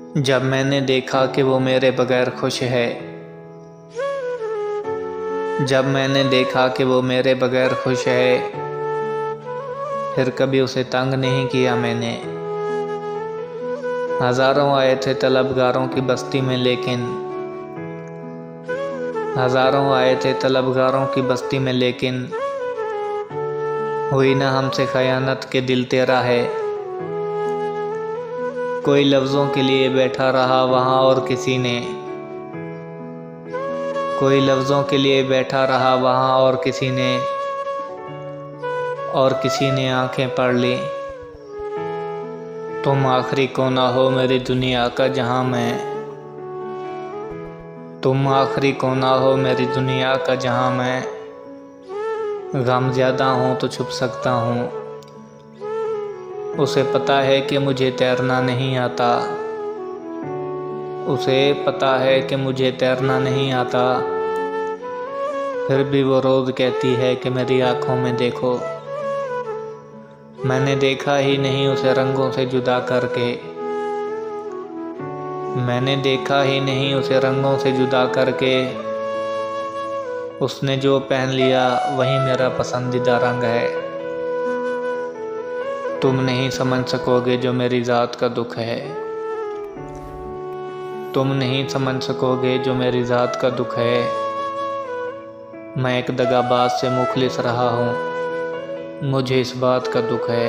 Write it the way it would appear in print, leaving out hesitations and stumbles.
जब मैंने देखा कि वो मेरे बगैर खुश है, जब मैंने देखा कि वो मेरे बगैर खुश है, फिर कभी उसे तंग नहीं किया मैंने। हज़ारों आए थे तलबगारों की बस्ती में लेकिन हज़ारों आए थे तलबगारों की बस्ती में लेकिन हुई ना हमसे खयानत के दिल तेरा है। कोई लफ्ज़ों के लिए बैठा रहा वहाँ और किसी ने, कोई लफ्ज़ों के लिए बैठा रहा वहाँ और किसी ने आंखें पढ़ ली। तुम आखिरी कोना हो मेरी दुनिया का जहाँ मैं, तुम आखिरी कोना हो मेरी दुनिया का जहाँ मैं। गम ज़्यादा हूँ तो छुप सकता हूँ, उसे पता है कि मुझे तैरना नहीं आता, उसे पता है कि मुझे तैरना नहीं आता। फिर भी वो रोज़ कहती है कि मेरी आँखों में देखो। मैंने देखा ही नहीं उसे रंगों से जुदा करके, मैंने देखा ही नहीं उसे रंगों से जुदा करके। उसने जो पहन लिया वही मेरा पसंदीदा रंग है। तुम नहीं समझ सकोगे जो मेरी ज़ात का दुख है, तुम नहीं समझ सकोगे जो मेरी ज़ात का दुख है। मैं एक दगाबाज से मुखलिस रहा हूँ, मुझे इस बात का दुख है।